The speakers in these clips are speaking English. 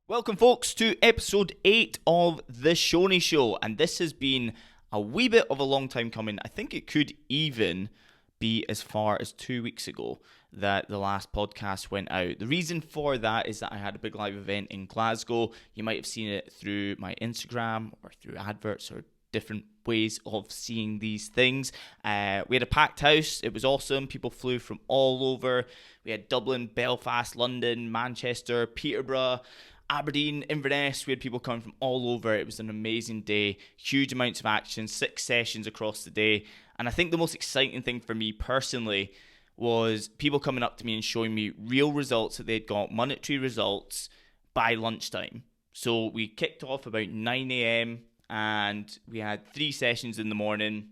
Welcome, folks, to episode 8 of The Shoney Show. And this has been a wee bit of a long time coming. I think it could even be as far as 2 weeks ago that the last podcast went out. The reason for that is that I had a big live event in Glasgow. You might have seen it through my Instagram or through adverts or different ways of seeing these things. We had a packed house. It was awesome. People flew from all over. We had Dublin, Belfast, London, Manchester, Peterborough, Aberdeen, Inverness. We had people coming from all over. It was an amazing day, huge amounts of action, 6 sessions across the day. And I think the most exciting thing for me personally was people coming up to me and showing me real results that they'd got, monetary results, by lunchtime. So we kicked off about 9 a.m. and we had 3 sessions in the morning,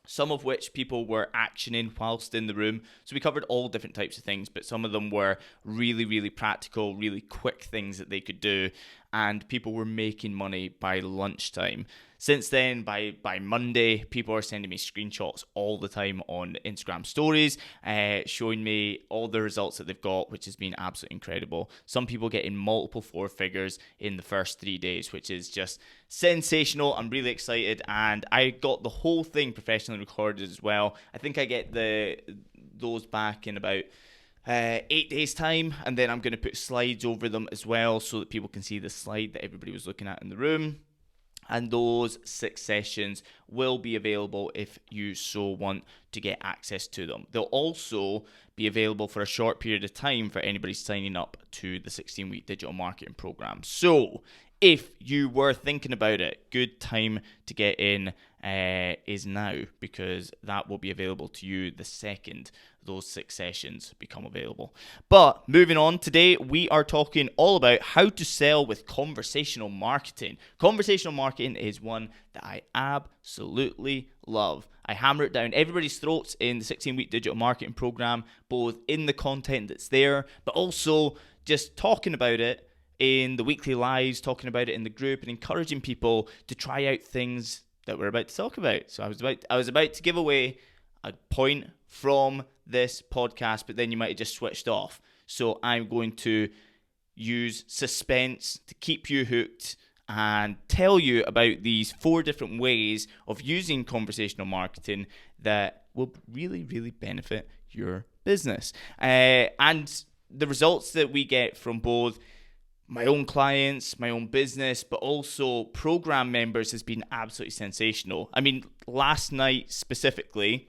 some of which people were actioning whilst in the room. So we covered all different types of things, but some of them were really, really practical, really quick things that they could do. And people were making money by lunchtime. Since then, by Monday, people are sending me screenshots all the time on Instagram stories, showing me all the results that they've got, which has been absolutely incredible. Some people getting multiple 4 figures in the first 3 days, which is just sensational. I'm really excited, and I got the whole thing professionally recorded as well. I think I get those back in about 8 days time, and then I'm going to put slides over them as well so that people can see the slide that everybody was looking at in the room. And those 6 sessions will be available if you so want to get access to them. They'll also be available for a short period of time for anybody signing up to the 16-week digital marketing program. So if you were thinking about it, good time to get in is now, because that will be available to you the second those 6 sessions become available. But moving on, today we are talking all about how to sell with conversational marketing. Conversational marketing is one that I absolutely love. I hammer it down everybody's throats in the 16-week digital marketing program, both in the content that's there, but also just talking about it in the weekly lives, talking about it in the group, and encouraging people to try out things that we're about to talk about. So I was about to give away a point from this podcast, but then you might have just switched off. So I'm going to use suspense to keep you hooked and tell you about these 4 different ways of using conversational marketing that will really, really benefit your business. And the results that we get from both my own clients, my own business, but also program members has been absolutely sensational. I mean, last night specifically,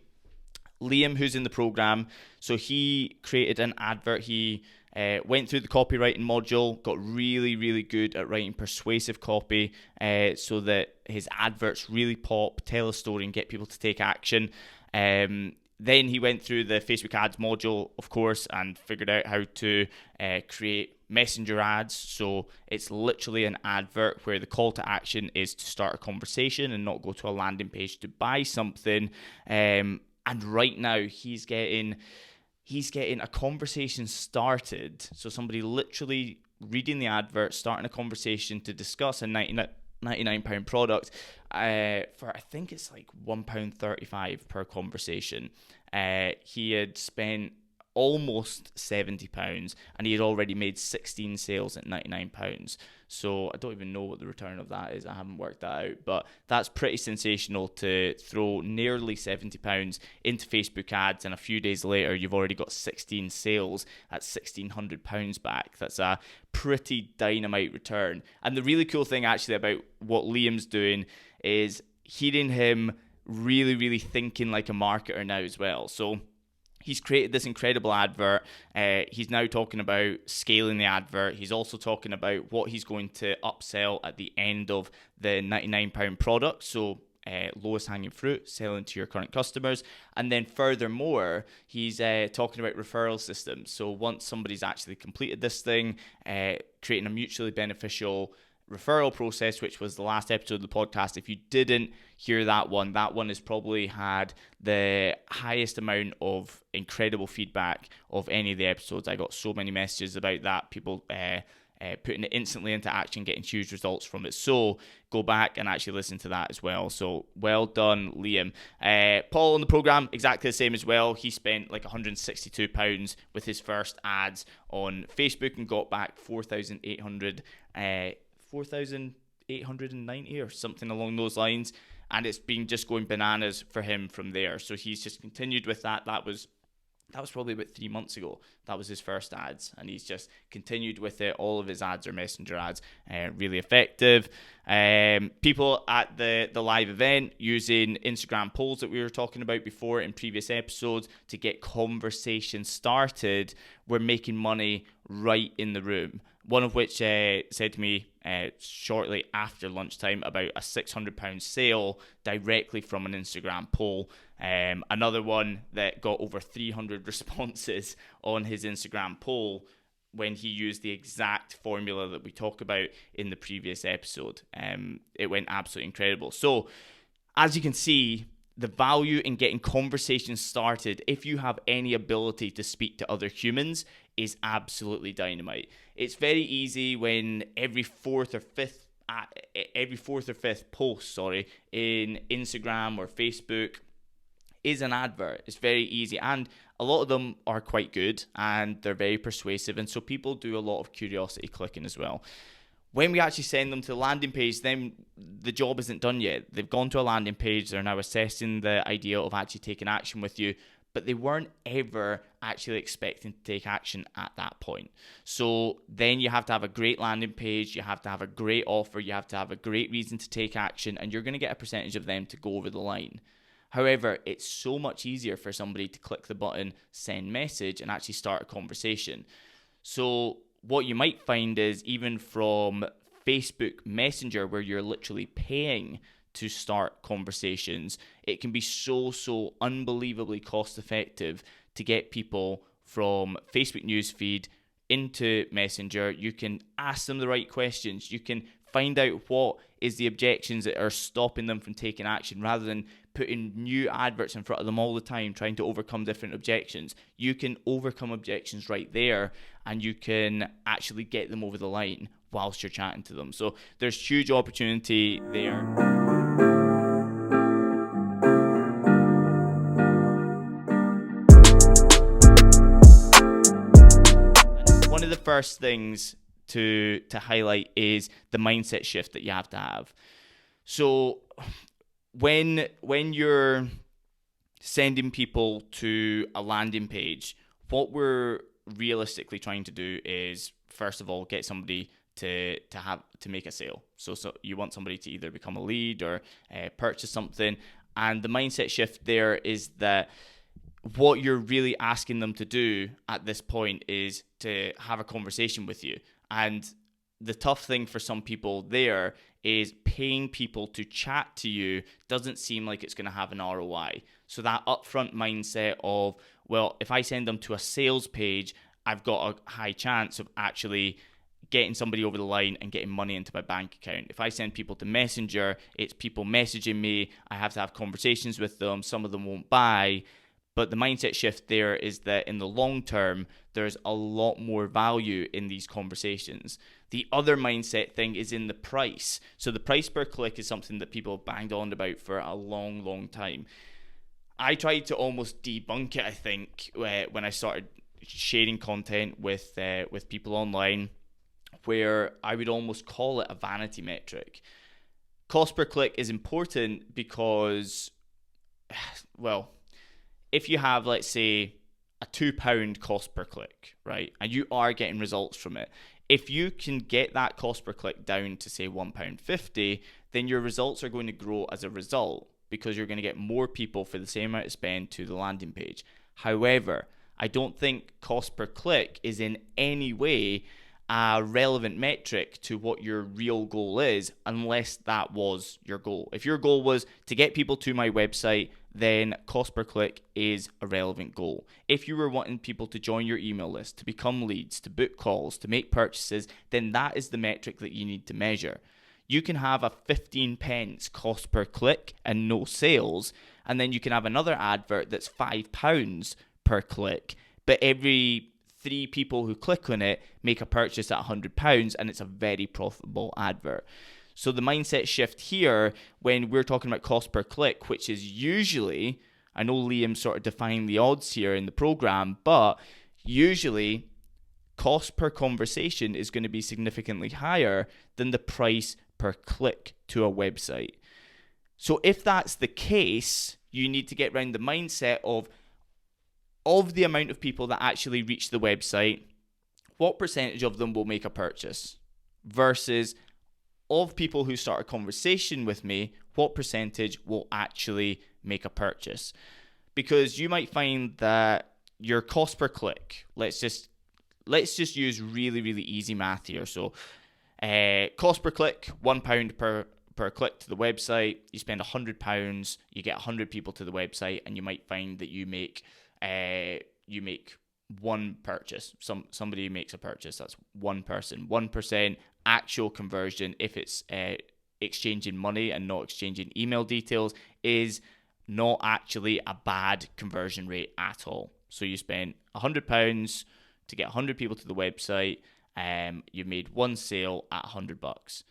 Liam, who's in the program, so he created an advert. He went through the copywriting module, got really, really good at writing persuasive copy so that his adverts really pop, tell a story, and get people to take action. Then he went through the Facebook ads module, of course, and figured out how to create messenger ads. So it's literally an advert where the call to action is to start a conversation and not go to a landing page to buy something. And right now he's getting a conversation started. So somebody literally reading the advert, starting a conversation to discuss a £99 product for, I think it's like £1.35 per conversation. He had spent almost £70 and he had already made 16 sales at £99. So I don't even know what the return of that is. I haven't worked that out, but that's pretty sensational to throw nearly £70 into Facebook ads, and a few days later you've already got 16 sales at £1,600 back. That's a pretty dynamite return. And the really cool thing actually about what Liam's doing is hearing him really, really thinking like a marketer now as well. So he's created this incredible advert. He's now talking about scaling the advert. He's also talking about what he's going to upsell at the end of the £99 product. So lowest hanging fruit, selling to your current customers. And then furthermore, he's talking about referral systems. So once somebody's actually completed this thing, creating a mutually beneficial referral process, which was the last episode of the podcast. If you didn't hear that one has probably had the highest amount of incredible feedback of any of the episodes. I got so many messages about that, people putting it instantly into action, getting huge results from it. So go back and actually listen to that as well. So well done, Liam. Paul on the program, exactly the same as well. He spent like £162 with his first ads on Facebook and got back 4,890 or something along those lines. And it's been just going bananas for him from there. So he's just continued with that. That was probably about 3 months ago. That was his first ads, and he's just continued with it. All of his ads are messenger ads, really effective. People at the live event using Instagram polls that we were talking about before in previous episodes to get conversations started, were making money right in the room. One of which said to me shortly after lunchtime about a £600 sale directly from an Instagram poll. Another one that got over 300 responses on his Instagram poll when he used the exact formula that we talk about in the previous episode. It went absolutely incredible. So as you can see, the value in getting conversations started, if you have any ability to speak to other humans, is absolutely dynamite. It's very easy when every fourth or fifth post, in Instagram or Facebook is an advert. It's very easy, and a lot of them are quite good and they're very persuasive, and so people do a lot of curiosity clicking as well. When we actually send them to the landing page, then the job isn't done yet. They've gone to a landing page, they're now assessing the idea of actually taking action with you, but they weren't ever actually expecting to take action at that point. So then you have to have a great landing page, you have to have a great offer, you have to have a great reason to take action, and you're going to get a percentage of them to go over the line. However, it's so much easier for somebody to click the button, send message, and actually start a conversation. So what you might find is even from Facebook Messenger, where you're literally paying to start conversations, it can be so unbelievably cost effective to get people from Facebook newsfeed into Messenger. You can ask them the right questions. You can find out what is the objections that are stopping them from taking action, rather than putting new adverts in front of them all the time, trying to overcome different objections. You can overcome objections right there, and you can actually get them over the line whilst you're chatting to them. So there's huge opportunity there. One of the first things to highlight is the mindset shift that you have to have. So when you're sending people to a landing page, what we're realistically trying to do is, first of all, get somebody to make a sale. So you want somebody to either become a lead or purchase something. And the mindset shift there is that what you're really asking them to do at this point is to have a conversation with you. And the tough thing for some people there is paying people to chat to you doesn't seem like it's going to have an ROI. So that upfront mindset of, well, if I send them to a sales page, I've got a high chance of actually getting somebody over the line and getting money into my bank account. If I send people to Messenger, it's people messaging me. I have to have conversations with them. Some of them won't buy. But the mindset shift there is that in the long term, there's a lot more value in these conversations. The other mindset thing is in the price. So the price per click is something that people have banged on about for a long time. I tried to almost debunk it, I think, when I started sharing content with people online, where I would almost call it a vanity metric. Cost per click is important because, well, if you have, let's say, a £2 cost per click, right, and you are getting results from it, if you can get that cost per click down to, say, £1.50, then your results are going to grow as a result, because you're going to get more people for the same amount of spend to the landing page. However, I don't think cost per click is in any way a relevant metric to what your real goal is, unless that was your goal. If your goal was to get people to my website, then cost per click is a relevant goal. If you were wanting people to join your email list, to become leads, to book calls, to make purchases, then that is the metric that you need to measure. You can have a 15 pence cost per click and no sales, and then you can have another advert that's £5 per click, but every 3 people who click on it make a purchase at £100, and it's a very profitable advert. So the mindset shift here, when we're talking about cost per click, which is usually, I know Liam sort of defined the odds here in the program, but usually cost per conversation is going to be significantly higher than the price per click to a website. So if that's the case, you need to get around the mindset of the amount of people that actually reach the website, what percentage of them will make a purchase, versus of people who start a conversation with me, what percentage will actually make a purchase. Because you might find that your cost per click, let's just use really, really easy math here. So cost per click, £1 per click to the website. You spend £100, you get 100 people to the website, and you might find that you make one purchase. Somebody makes a purchase. That's one person. 1% actual conversion, if it's exchanging money and not exchanging email details, is not actually a bad conversion rate at all. So you spend £100 to get 100 people to the website. You made one sale at $100.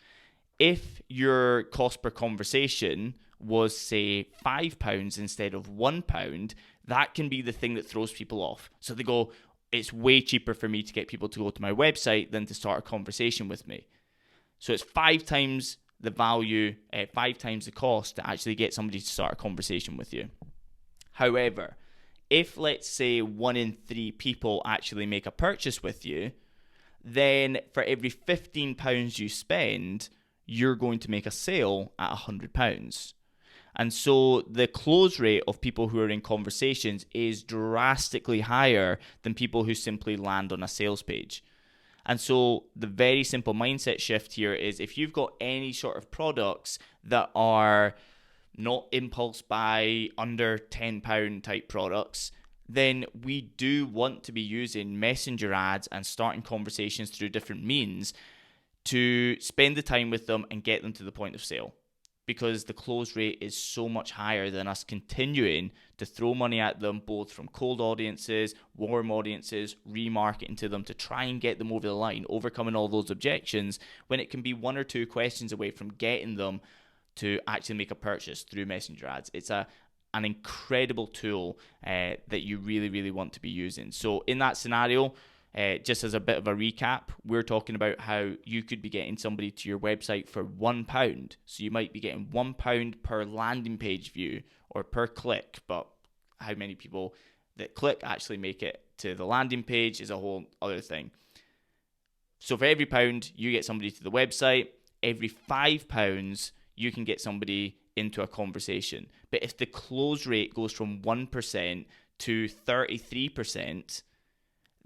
If your cost per conversation was, say, £5 instead of £1, that can be the thing that throws people off. So they go, it's way cheaper for me to get people to go to my website than to start a conversation with me. So it's 5 times the value, 5 times the cost to actually get somebody to start a conversation with you. However, if, let's say, 1 in 3 people actually make a purchase with you, then for every £15 you spend, you're going to make a sale at £100. And so the close rate of people who are in conversations is drastically higher than people who simply land on a sales page. And so the very simple mindset shift here is, if you've got any sort of products that are not impulse buy, under £10 type products, then we do want to be using messenger ads and starting conversations through different means to spend the time with them and get them to the point of sale. Because the close rate is so much higher than us continuing to throw money at them, both from cold audiences, warm audiences, remarketing to them to try and get them over the line, overcoming all those objections, when it can be 1 or 2 questions away from getting them to actually make a purchase through messenger ads. It's an incredible tool that you really, really want to be using. So in that scenario, just as a bit of a recap, we're talking about how you could be getting somebody to your website for £1. So you might be getting £1 per landing page view or per click, but how many people that click actually make it to the landing page is a whole other thing. So for every £1, you get somebody to the website. Every £5, you can get somebody into a conversation. But if the close rate goes from 1% to 33%,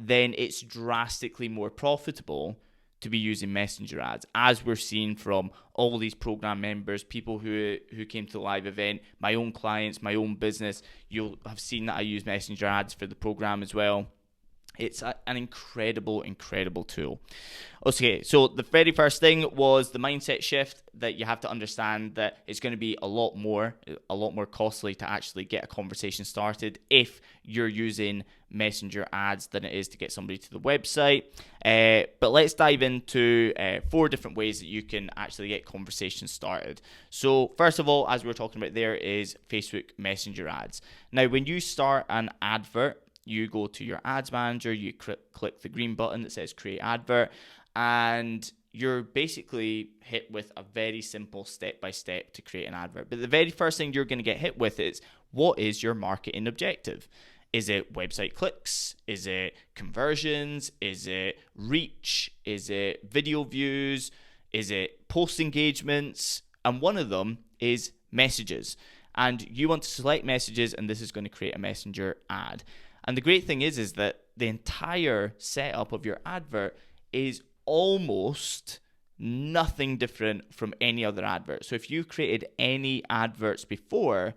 then it's drastically more profitable to be using messenger ads, as we're seeing from all these program members, people who came to the live event, my own clients, my own business. You'll have seen that I use messenger ads for the program as well. It's an incredible, incredible tool. Okay, so the very first thing was the mindset shift, that you have to understand that it's going to be a lot more costly to actually get a conversation started if you're using messenger ads than it is to get somebody to the website. But let's dive into 4 different ways that you can actually get conversations started. So first of all, as we were talking about there, is Facebook Messenger ads. Now, when you start an advert, you go to your ads manager, you click the green button that says create advert, and you're basically hit with a very simple step-by-step to create an advert. But the very first thing you're going to get hit with is, what is your marketing objective? Is it website clicks? Is it conversions? Is it reach? Is it video views? Is it post engagements? And one of them is messages. And you want to select messages, and this is going to create a messenger ad. And the great thing is that the entire setup of your advert is almost nothing different from any other advert. So if you created any adverts before,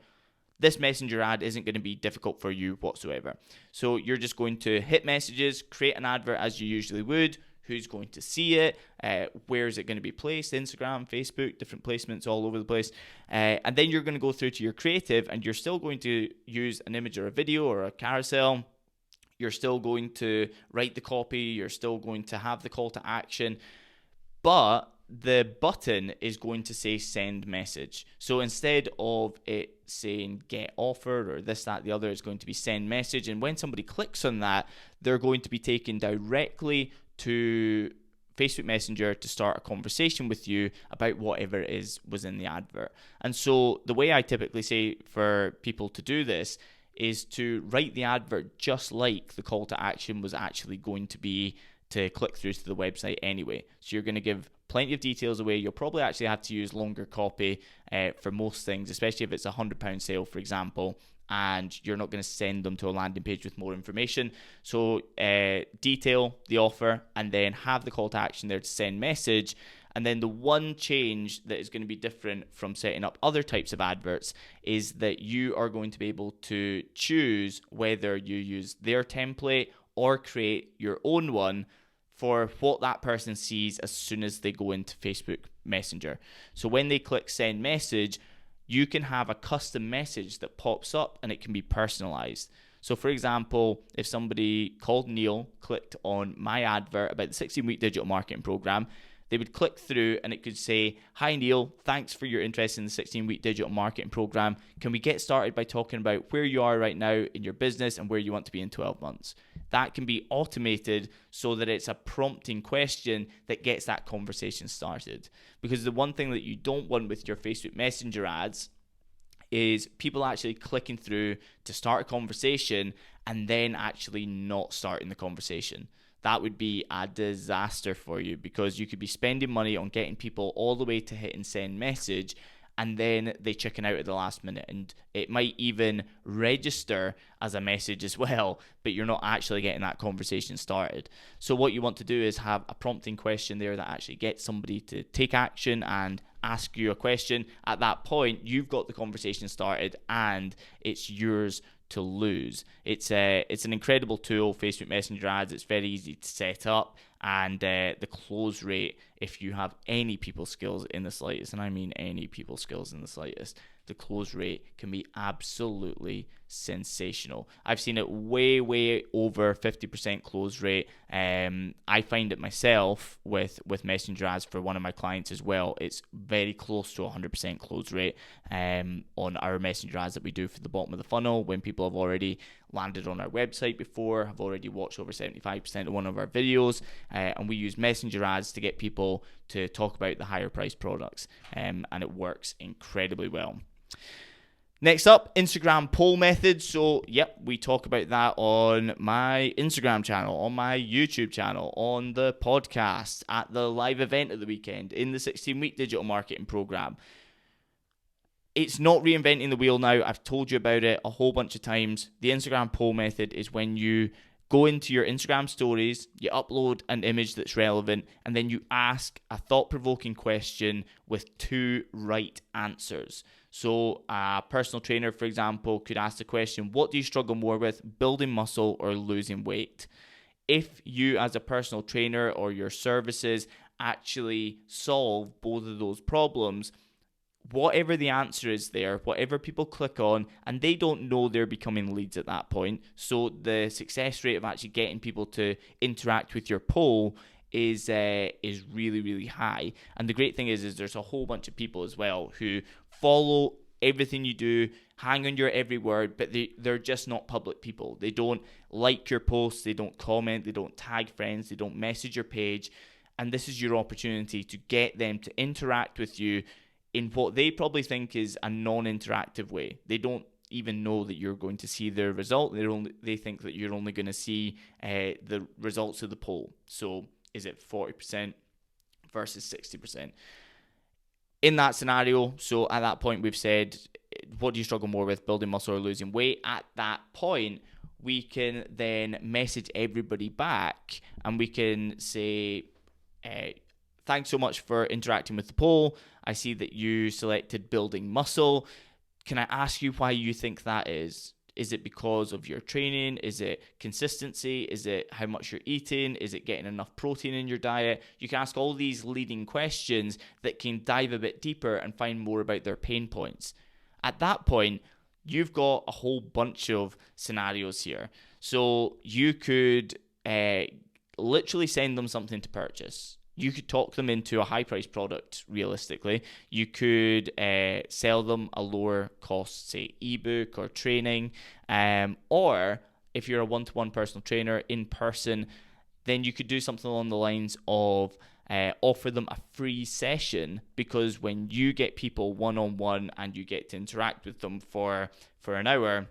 this messenger ad isn't going to be difficult for you whatsoever. So you're just going to hit messages, create an advert as you usually would. Who's going to see it? Where is it going to be placed? Instagram, Facebook, different placements all over the place. And then you're going to go through to your creative, and you're still going to use an image or a video or a carousel. You're still going to write the copy. You're still going to have the call to action. But the button is going to say send message. So instead of it saying get offered or this, that, the other, it's going to be send message. And when somebody clicks on that, they're going to be taken directly to Facebook Messenger to start a conversation with you about whatever it was in the advert. And so the way I typically say for people to do this is to write the advert just like the call to action was actually going to be to click through to the website anyway. So you're going to give plenty of details away. You'll probably actually have to use longer copy for most things, especially if it's a £100 sale, for example, and you're not going to send them to a landing page with more information. So detail the offer and then have the call to action there to send message. And then the one change that is going to be different from setting up other types of adverts is that you are going to be able to choose whether you use their template or create your own one for what that person sees as soon as they go into Facebook Messenger. So when they click send message, you can have a custom message that pops up and it can be personalized. So for example, if somebody called Neil, clicked on my advert about the 16-week digital marketing program, they would click through and it could say, "Hi Neil, thanks for your interest in the 16-week digital marketing program. Can we get started by talking about where you are right now in your business and where you want to be in 12 months? That can be automated so that it's a prompting question that gets that conversation started. Because the one thing that you don't want with your Facebook Messenger ads is people actually clicking through to start a conversation and then actually not starting the conversation. That would be a disaster for you, because you could be spending money on getting people all the way to hitting send message and then they chicken out at the last minute, and it might even register as a message as well, but you're not actually getting that conversation started. So what you want to do is have a prompting question there that actually gets somebody to take action and ask you a question. At that point, you've got the conversation started and it's yours to lose. It's an incredible tool, Facebook Messenger ads. It's very easy to set up, and the close rate, if you have any people skills in the slightest, and I mean any people skills in the slightest, the close rate can be absolutely sensational. I've seen it way over 50% close rate. I find it myself with Messenger ads for one of my clients as well. It's very close to 100% close rate on our Messenger ads that we do for the bottom of the funnel, when people have already landed on our website before, have already watched over 75% of one of our videos, and we use Messenger ads to get people to talk about the higher priced products, and it works incredibly well. Next up, Instagram poll method. So, yep, we talk about that on my Instagram channel, on my YouTube channel, on the podcast, at the live event of the weekend, in the 16-week digital marketing program. It's not reinventing the wheel now. I've told you about it a whole bunch of times. The Instagram poll method is when you go into your Instagram stories, you upload an image that's relevant, and then you ask a thought-provoking question with 2 right answers. So a personal trainer, for example, could ask the question, what do you struggle more with, building muscle or losing weight? If you as a personal trainer or your services actually solve both of those problems, whatever the answer is there, whatever people click on, and they don't know they're becoming leads at that point, so the success rate of actually getting people to interact with your poll is really high. And the great thing is there's a whole bunch of people as well who follow everything you do, hang on your every word, but they're just not public people. They don't like your posts, they don't comment, they don't tag friends, they don't message your page, and this is your opportunity to get them to interact with you in what they probably think is a non-interactive way. They don't even know that you're going to see their result. They think that you're only going to see the results of the poll. So is it 40% versus 60%? In that scenario, so at that point we've said, what do you struggle more with, building muscle or losing weight? At that point, we can then message everybody back and we can say, thanks so much for interacting with the poll. I see that you selected building muscle. Can I ask you why you think that is? Is it because of your training? Is it consistency? Is it how much you're eating? Is it getting enough protein in your diet? You can ask all these leading questions that can dive a bit deeper and find more about their pain points. At that point, you've got a whole bunch of scenarios here. So you could literally send them something to purchase. You could talk them into a high price product realistically. You could sell them a lower cost, say, ebook or training. Or if you're a one-to-one personal trainer in person, then you could do something along the lines of offer them a free session, because when you get people one-on-one and you get to interact with them for an hour,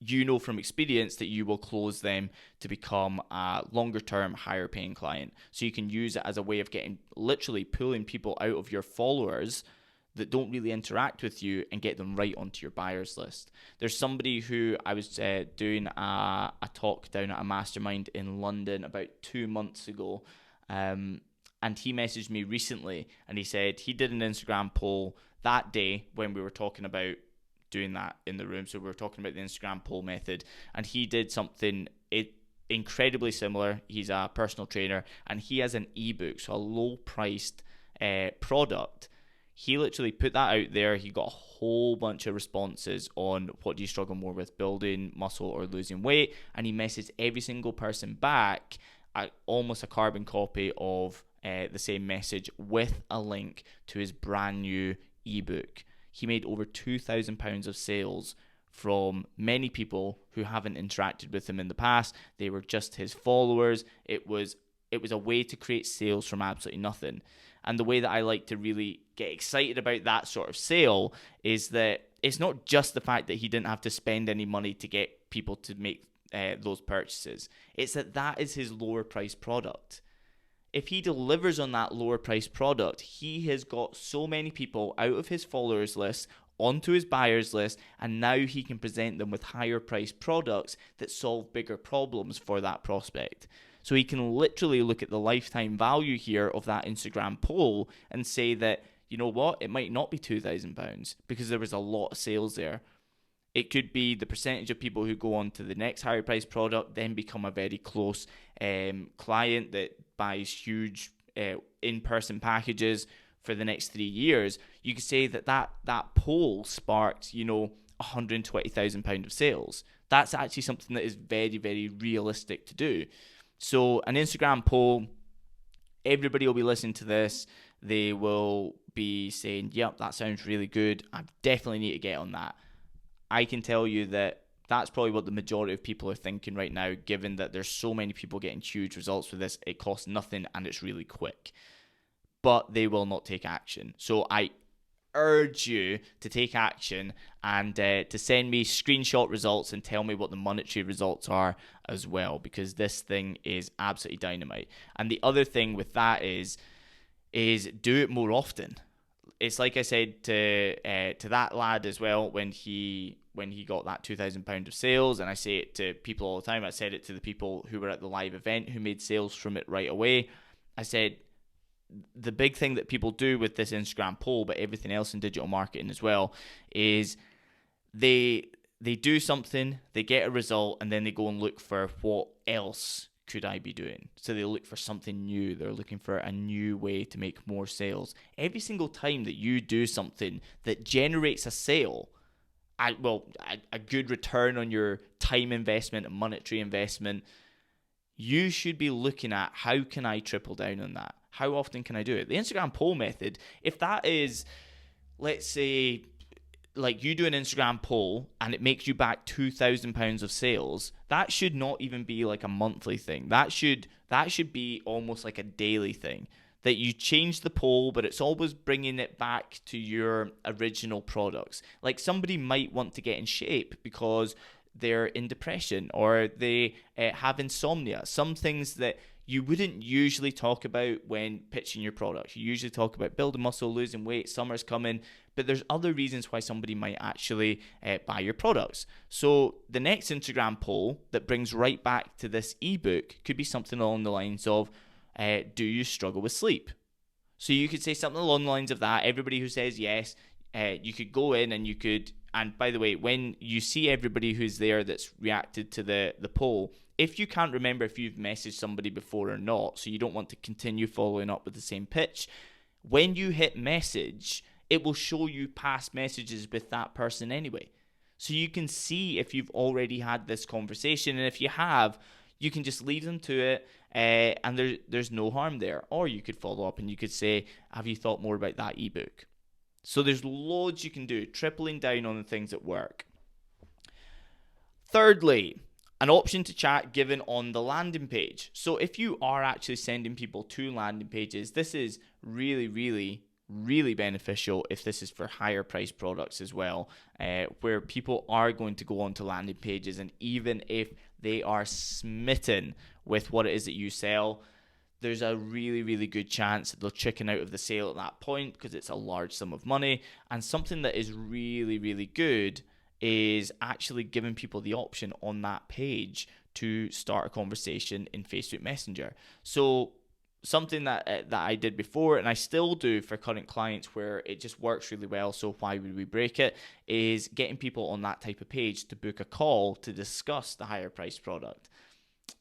you know from experience that you will close them to become a longer term, higher paying client. So you can use it as a way of literally pulling people out of your followers that don't really interact with you and get them right onto your buyers list. There's somebody who I was doing a talk down at a mastermind in London about 2 months ago. And he messaged me recently and he said he did an Instagram poll that day when we were talking about doing that in the room. So we were talking about the Instagram poll method, and he did something incredibly similar. He's a personal trainer and he has an ebook, so a low priced product. He literally put that out there. He got a whole bunch of responses on what do you struggle more with, building muscle or losing weight, and he messaged every single person back almost a carbon copy of the same message with a link to his brand new ebook. He made over £2,000 of sales from many people who haven't interacted with him in the past. They were just his followers. It was a way to create sales from absolutely nothing. And the way that I like to really get excited about that sort of sale is that it's not just the fact that he didn't have to spend any money to get people to make those purchases. It's that is his lower price product. If he delivers on that lower price product, he has got so many people out of his followers list onto his buyers list, and now he can present them with higher price products that solve bigger problems for that prospect. So he can literally look at the lifetime value here of that Instagram poll and say that, you know what, it might not be £2,000 because there was a lot of sales there. It could be the percentage of people who go on to the next higher price product, then become a very close client that buys huge in-person packages for the next 3 years. You could say that poll sparked, £120,000 of sales. That's actually something that is very, very realistic to do. So an Instagram poll, everybody will be listening to this. They will be saying, yep, that sounds really good. I definitely need to get on that. I can tell you that that's probably what the majority of people are thinking right now, given that there's so many people getting huge results with this. It costs nothing and it's really quick. But they will not take action. So I urge you to take action and to send me screenshot results and tell me what the monetary results are as well, because this thing is absolutely dynamite. And the other thing with that is do it more often. It's like I said to that lad as well when he got that £2,000 of sales, and I say it to people all the time. I said it to the people who were at the live event who made sales from it right away. I said the big thing that people do with this Instagram poll, but everything else in digital marketing as well, is they do something, they get a result, and then they go and look for what else could I be doing? So they look for something new. They're looking for a new way to make more sales. Every single time that you do something that generates a sale, a good return on your time investment and monetary investment, you should be looking at how can I triple down on that? How often can I do it? The Instagram poll method, if that is, let's say, like you do an Instagram poll and it makes you back £2,000 of sales, that should not even be like a monthly thing. That should be almost like a daily thing. That you change the poll, but it's always bringing it back to your original products. Like somebody might want to get in shape because they're in depression or they have insomnia. Some things that you wouldn't usually talk about when pitching your product. You usually talk about building muscle, losing weight, summer's coming, but there's other reasons why somebody might actually buy your products. So the next Instagram poll that brings right back to this ebook could be something along the lines of, do you struggle with sleep? So you could say something along the lines of that. Everybody who says yes, you could go in and you could, and by the way, when you see everybody who's there that's reacted to the poll, if you can't remember if you've messaged somebody before or not, so you don't want to continue following up with the same pitch, when you hit message, it will show you past messages with that person anyway. So you can see if you've already had this conversation, and if you have, you can just leave them to it, and there's no harm there. Or you could follow up and you could say, have you thought more about that ebook? So there's loads you can do, tripling down on the things that work. Thirdly, an option to chat given on the landing page. So if you are actually sending people to landing pages, this is really, really, really beneficial if this is for higher priced products as well, where people are going to go onto landing pages, and even if they are smitten with what it is that you sell, there's a really, really good chance that they'll chicken out of the sale at that point because it's a large sum of money. And something that is really, really good is actually giving people the option on that page to start a conversation in Facebook Messenger. So something that I did before, and I still do for current clients where it just works really well, so why would we break it, is getting people on that type of page to book a call to discuss the higher priced product.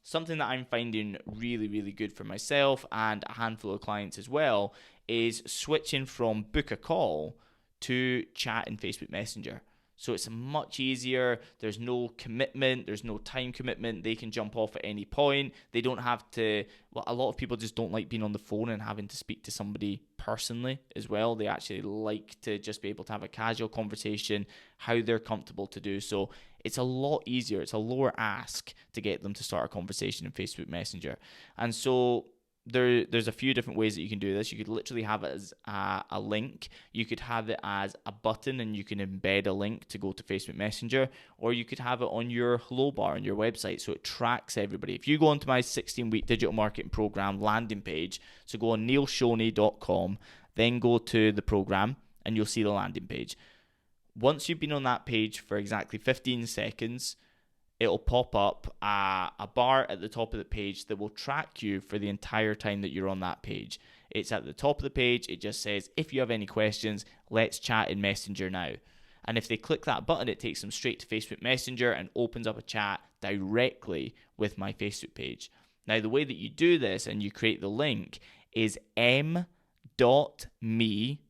Something that I'm finding really, really good for myself and a handful of clients as well is switching from book a call to chat in Facebook Messenger. So it's much easier. There's no commitment. There's no time commitment. They can jump off at any point. They don't have to. Well, a lot of people just don't like being on the phone and having to speak to somebody personally as well. They actually like to just be able to have a casual conversation, how they're comfortable to do so. It's a lot easier. It's a lower ask to get them to start a conversation in Facebook Messenger. And so there's a few different ways that you can do this. You could literally have it as a link. You could have it as a button and you can embed a link to go to Facebook Messenger, or you could have it on your hello bar on your website so it tracks everybody. If you go onto my 16-week digital marketing program landing page, so go on neilshoney.com, then go to the program and you'll see the landing page. Once you've been on that page for exactly 15 seconds, it'll pop up a bar at the top of the page that will track you for the entire time that you're on that page. It's at the top of the page. It just says, if you have any questions, let's chat in Messenger now. And if they click that button, it takes them straight to Facebook Messenger and opens up a chat directly with my Facebook page. Now, the way that you do this and you create the link is m.me,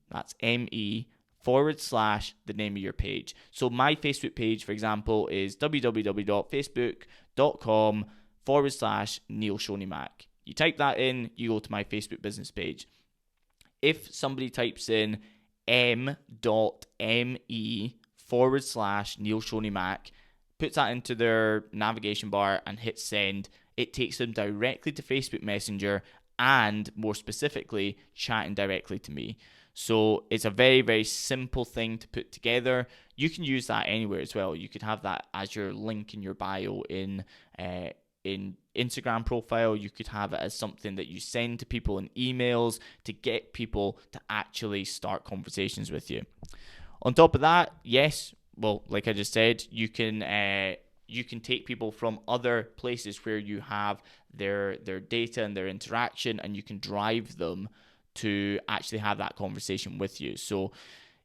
that's M-E, /the name of your page. So my Facebook page, for example, is www.facebook.com/Neil Shoney Mac. You type that in, you go to my Facebook business page. If somebody types in m.me /Neil Shoney Mac, puts that into their navigation bar and hits send, it takes them directly to Facebook Messenger and, more specifically, chatting directly to me. So it's a very, very simple thing to put together. You can use that anywhere as well. You could have that as your link in your bio in Instagram profile. You could have it as something that you send to people in emails to get people to actually start conversations with you. On top of that, yes, well, like I just said, you can take people from other places where you have their data and their interaction, and you can drive them to actually have that conversation with you. So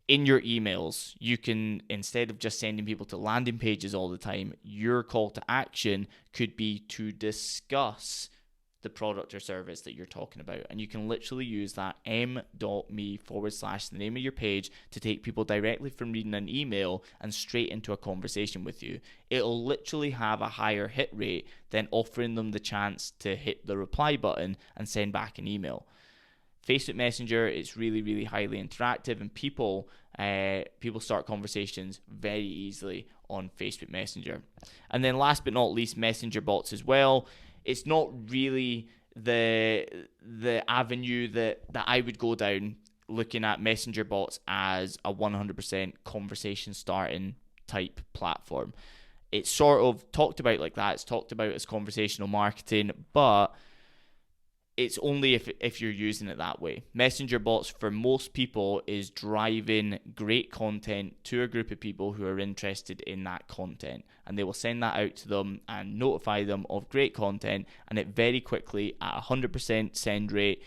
in your emails, you can, instead of just sending people to landing pages all the time, your call to action could be to discuss the product or service that you're talking about. And you can literally use that m.me / the name of your page to take people directly from reading an email and straight into a conversation with you. It'll literally have a higher hit rate than offering them the chance to hit the reply button and send back an email. Facebook Messenger is really, really highly interactive, and people start conversations very easily on Facebook Messenger. And then last but not least, messenger bots as well. It's not really the avenue that I would go down, looking at messenger bots as a 100% conversation starting type platform. It's sort of talked about like that. It's talked about as conversational marketing, but it's only if you're using it that way. Messenger bots for most people is driving great content to a group of people who are interested in that content, and they will send that out to them and notify them of great content, and it very quickly at 100% send rate,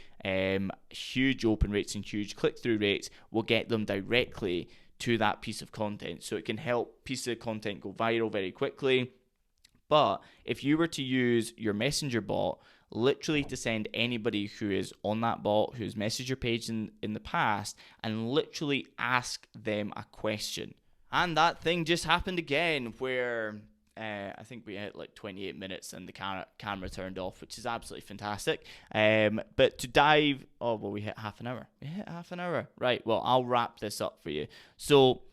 huge open rates and huge click-through rates will get them directly to that piece of content. So it can help pieces of content go viral very quickly. But if you were to use your messenger bot literally to send anybody who is on that bot, who's messaged your page in the past, and literally ask them a question. And that thing just happened again where I think we hit like 28 minutes and the camera turned off, which is absolutely fantastic. But to dive, oh, well, we hit half an hour. We hit half an hour. Right, well, I'll wrap this up for you. So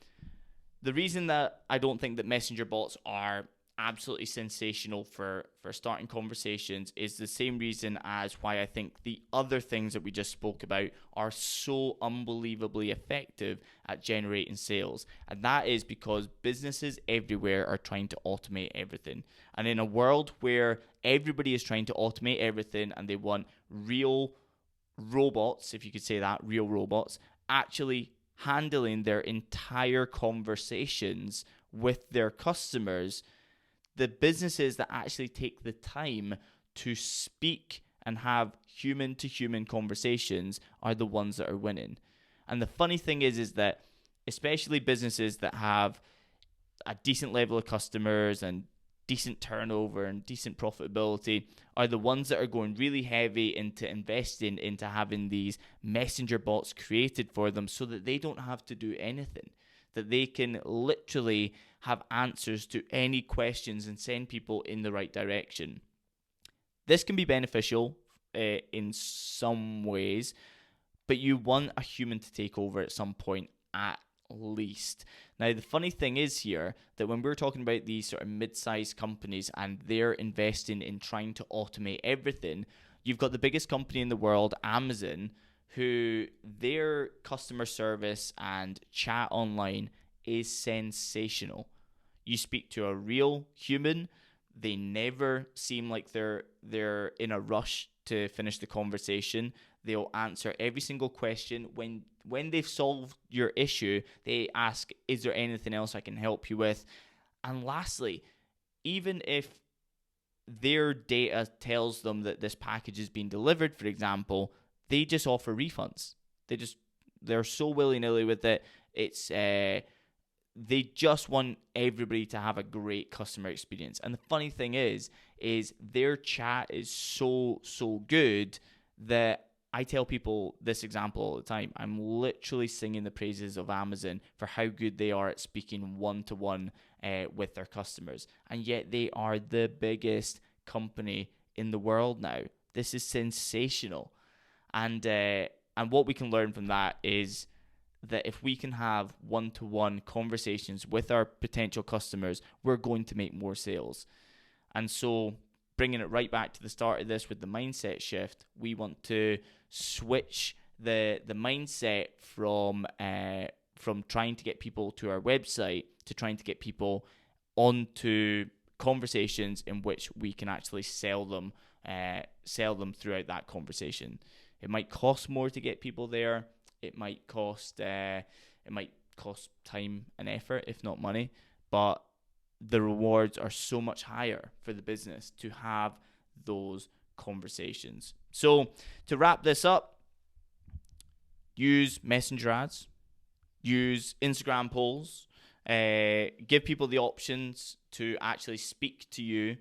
the reason that I don't think that messenger bots are absolutely sensational for starting conversations is the same reason as why I think the other things that we just spoke about are so unbelievably effective at generating sales. And that is because businesses everywhere are trying to automate everything. And in a world where everybody is trying to automate everything and they want real robots, if you could say that, real robots, actually handling their entire conversations with their customers, the businesses that actually take the time to speak and have human-to-human conversations are the ones that are winning. And the funny thing is that especially businesses that have a decent level of customers and decent turnover and decent profitability are the ones that are going really heavy into investing into having these messenger bots created for them so that they don't have to do anything, that they can literally have answers to any questions and send people in the right direction. This can be beneficial in some ways, but you want a human to take over at some point at least. Now, the funny thing is here that when we're talking about these sort of mid-sized companies and they're investing in trying to automate everything, you've got the biggest company in the world, Amazon, who their customer service and chat online is sensational. You speak to a real human, they never seem like they're in a rush to finish the conversation. They'll answer every single question. When they've solved your issue, they ask, is there anything else I can help you with? And lastly, even if their data tells them that this package is being delivered, for example, they just offer refunds. They're so willy-nilly with it. It's they just want everybody to have a great customer experience. And the funny thing is their chat is so good that I tell people this example all the time. I'm literally singing the praises of Amazon for how good they are at speaking one-to-one with their customers. And yet they are the biggest company in the world now. This is sensational. And what we can learn from that is that if we can have one-to-one conversations with our potential customers, we're going to make more sales. And so bringing it right back to the start of this with the mindset shift, we want to switch the mindset from trying to get people to our website to trying to get people onto conversations in which we can actually sell them throughout that conversation. It might cost more to get people there. It might cost time and effort, if not money, but the rewards are so much higher for the business to have those conversations. So to wrap this up, use messenger ads, use Instagram polls, give people the options to actually speak to you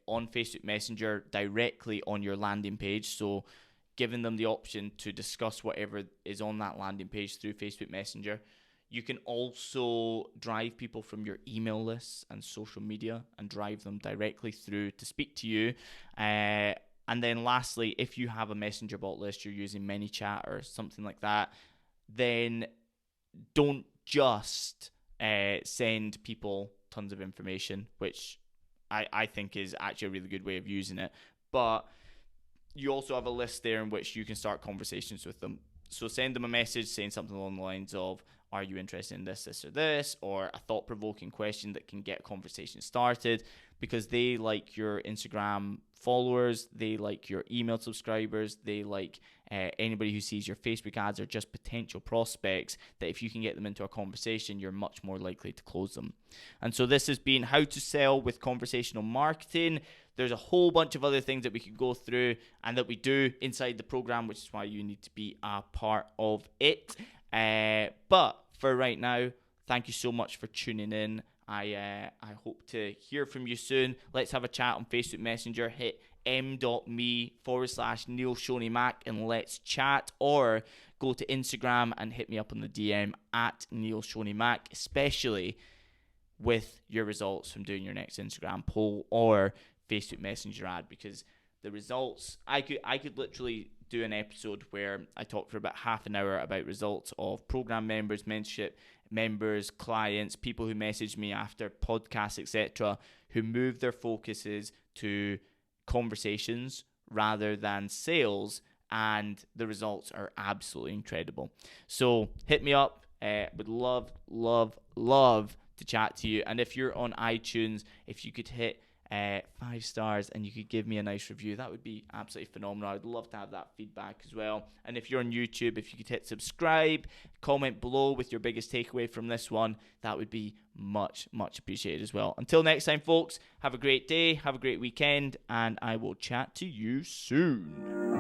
on Facebook Messenger directly on your landing page. So giving them the option to discuss whatever is on that landing page through Facebook Messenger. You can also drive people from your email lists and social media and drive them directly through to speak to you. And then lastly, if you have a messenger bot list, you're using ManyChat or something like that, then don't just send people tons of information, which I think is actually a really good way of using it. But you also have a list there in which you can start conversations with them. So send them a message saying something along the lines of, are you interested in this, this, or this? Or a thought-provoking question that can get a conversation started, because they like your Instagram followers, they like your email subscribers, they like anybody who sees your Facebook ads or just potential prospects, that if you can get them into a conversation, you're much more likely to close them. And so this has been how to sell with conversational marketing. There's a whole bunch of other things that we could go through and that we do inside the program, which is why you need to be a part of it. But for right now, thank you so much for tuning in. I hope to hear from you soon. Let's have a chat on Facebook Messenger. Hit m.me/Neil Shoney Mac and let's chat, or go to Instagram and hit me up on the DM at Neil Shoney Mac, especially with your results from doing your next Instagram poll or Facebook Messenger ad, because the results, I could literally do an episode where I talk for about half an hour about results of program members, mentorship members, clients, people who message me after podcasts, etc., who move their focuses to conversations rather than sales, and the results are absolutely incredible. So hit me up. Would love to chat to you. And if you're on iTunes, if you could hit 5 stars and you could give me a nice review, that would be absolutely phenomenal. I'd love to have that feedback as well. And if you're on YouTube, if you could hit subscribe, comment below with your biggest takeaway from this one, that would be much appreciated as well. Until next time, folks, have a great day, have a great weekend, and I will chat to you soon.